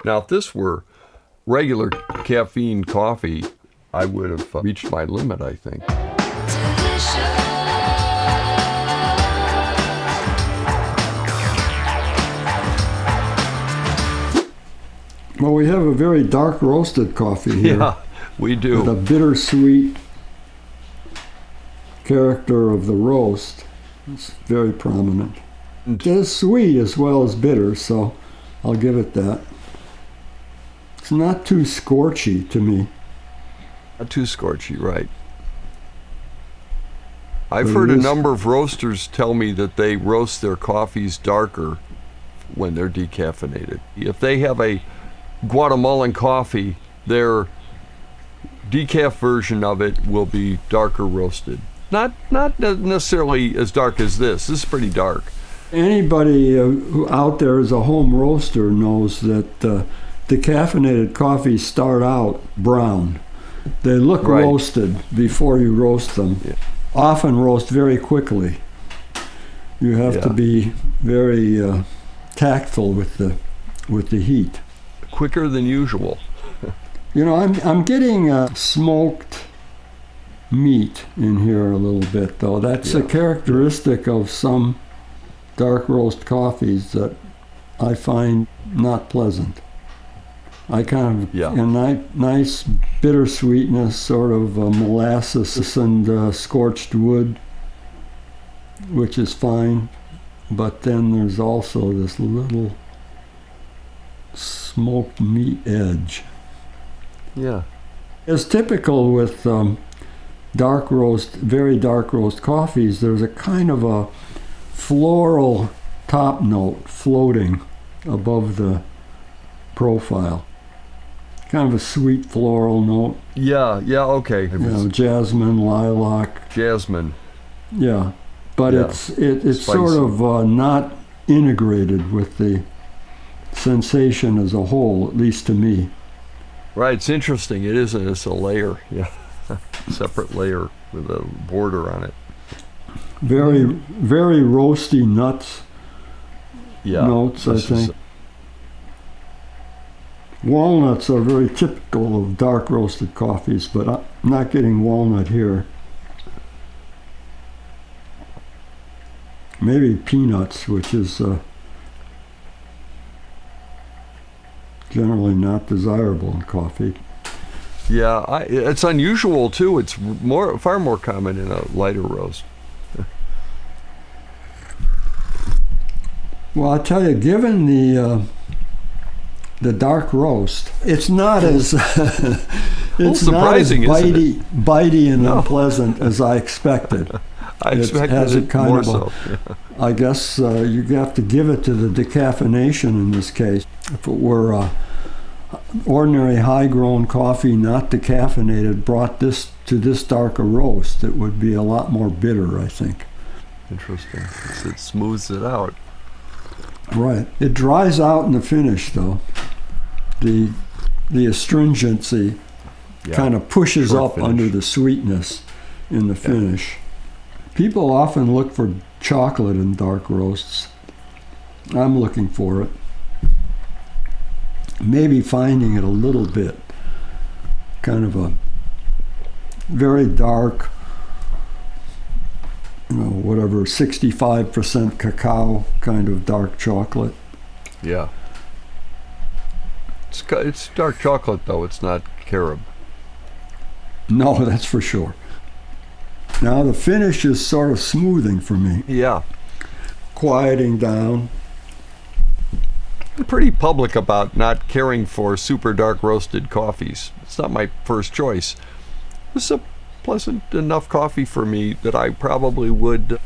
Now, if this were regular caffeine coffee, I would have reached my limit, I think. Well, we have a very dark roasted coffee here. Yeah, we do. With a bittersweet character of the roast. It's very prominent. It is sweet as well as bitter, so I'll give it that. It's not too scorchy to me. Not too scorchy, right. I've heard a number of roasters tell me that they roast their coffees darker when they're decaffeinated. If they have a Guatemalan coffee, their decaf version of it will be darker roasted. Not necessarily as dark as this. This is pretty dark. Anybody who out there is a home roaster knows that decaffeinated coffees start out brown. They look roasted before you roast them. Yeah. Often roast very quickly. You have to be very tactful with the heat. Quicker than usual. You know, I'm getting smoked meat in here a little bit, though. That's a characteristic of some dark roast coffees that I find not pleasant. I kind of a nice bittersweetness, sort of molasses and scorched wood, which is fine. But then there's also this little smoked meat edge. Yeah. As typical with dark roast, very dark roast coffees, there's a kind of a floral top note floating above the profile. Kind of a sweet floral note. Yeah, okay. You know, jasmine, lilac. Jasmine. Yeah, but it's sort of not integrated with the sensation as a whole, at least to me. Right, it's interesting. It is. It's a layer, separate layer with a border on it. Very, very roasty notes. Notes, I think. Walnuts are very typical of dark roasted coffees, but I'm not getting walnut here. Maybe peanuts, which is generally not desirable in coffee. Yeah, it's unusual too. It's far more common in a lighter roast. Well, I tell you, given the dark roast, it's not as surprising, bitey and unpleasant as I expected. I expected it more so. I guess you have to give it to the decaffeination in this case. If it were ordinary high-grown coffee, not decaffeinated, brought this to this darker roast, it would be a lot more bitter, I think. Interesting. It smooths it out. Right. It dries out in the finish, though. The astringency kind of pushes up under the sweetness in the finish. People often look for chocolate in dark roasts. I'm looking for it. Maybe finding it a little bit. Kind of a very dark, 65% cacao kind of dark chocolate. Yeah. It's dark chocolate, though. It's not carob. No, that's for sure. Now the finish is sort of smoothing for me. Yeah. Quieting down. I'm pretty public about not caring for super dark roasted coffees. It's not my first choice. It's a pleasant enough coffee for me that I probably would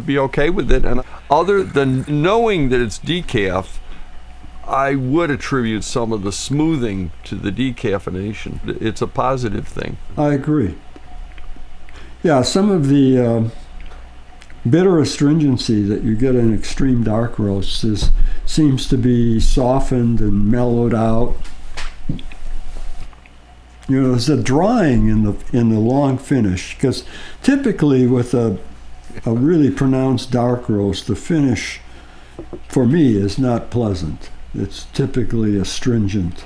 be okay with it. And other than knowing that it's decaf, I would attribute some of the smoothing to the decaffeination. It's a positive thing. I agree. Yeah, some of the bitter astringency that you get in extreme dark roasts seems to be softened and mellowed out. There's a drying in the long finish, because typically with a really pronounced dark roast, the finish for me is not pleasant. It's typically astringent.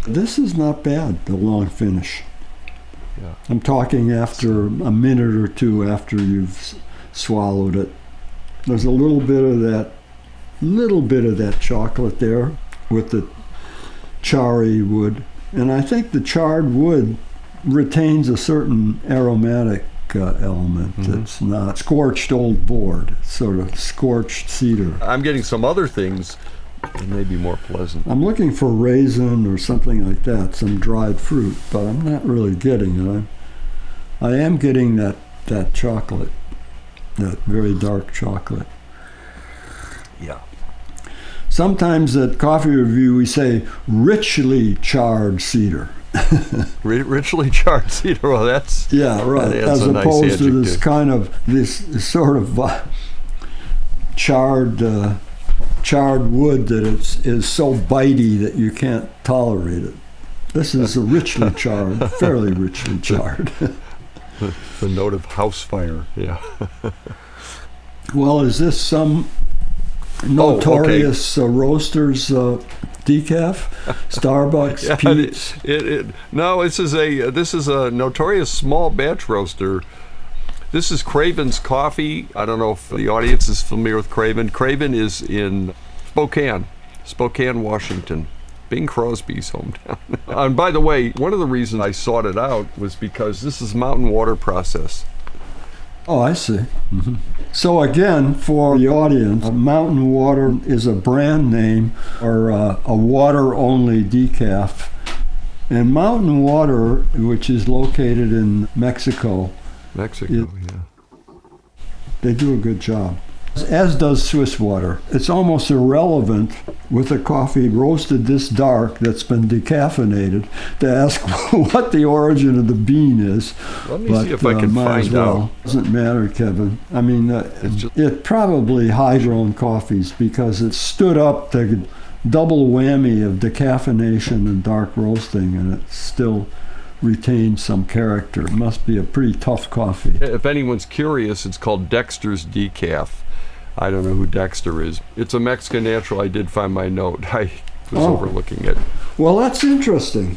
This is not bad, the long finish. Yeah. I'm talking after a minute or two after you've swallowed it. There's a little bit of that chocolate there with the charry wood. And I think the charred wood retains a certain aromatic element. Mm-hmm. It's not scorched old board, sort of scorched cedar. I'm getting some other things that may be more pleasant. I'm looking for raisin or something like that, some dried fruit, but I'm not really getting it. I am getting that chocolate, that very dark chocolate. Yeah. Sometimes at Coffee Review we say richly charred cedar. Richly charred cedar. Well, that's Yeah, right. that As adds a nice opposed to this adjective. kind of this sort of charred wood that is so bitey that you can't tolerate it. This is a richly charred, fairly richly charred. the note of house fire. Yeah. Well, is this some notorious roasters decaf? Starbucks, Yeah, Pete's? No, this is a notorious small batch roaster. This is Craven's Coffee. I don't know if the audience is familiar with Craven. Craven is in Spokane, Washington. Bing Crosby's hometown. And by the way, one of the reasons I sought it out was because this is mountain water process. Oh, I see. Mm-hmm. So again, for the audience, Mountain Water is a brand name or a water-only decaf. And Mountain Water, which is located in Mexico, Yeah. they do a good job. As does Swiss water. It's almost irrelevant with a coffee roasted this dark that's been decaffeinated to ask what the origin of the bean is. Let me see if I can might as find well. out. Doesn't matter, Kevin. I mean, it probably high-grown coffees because it stood up the double whammy of decaffeination and dark roasting, and it still retains some character. It must be a pretty tough coffee. If anyone's curious, it's called Dexter's Decaf. I don't know who Dexter is. It's a Mexican natural. I did find my note. I was overlooking it. Well, that's interesting.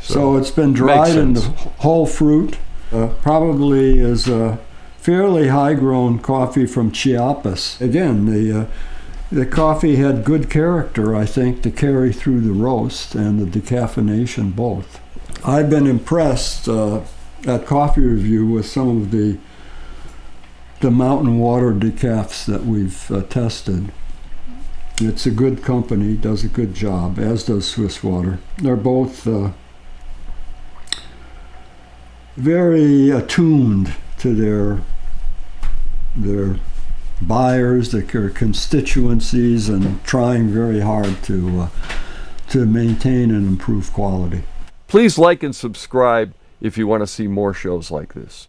So it's been dried into whole fruit. Probably is a fairly high-grown coffee from Chiapas. Again, the coffee had good character, I think, to carry through the roast and the decaffeination both. I've been impressed at Coffee Review with some of the mountain water decafs that we've tested. It's a good company, does a good job, as does Swiss Water. They're both very attuned to their buyers, their constituencies, and trying very hard to maintain and improve quality. Please like and subscribe if you want to see more shows like this.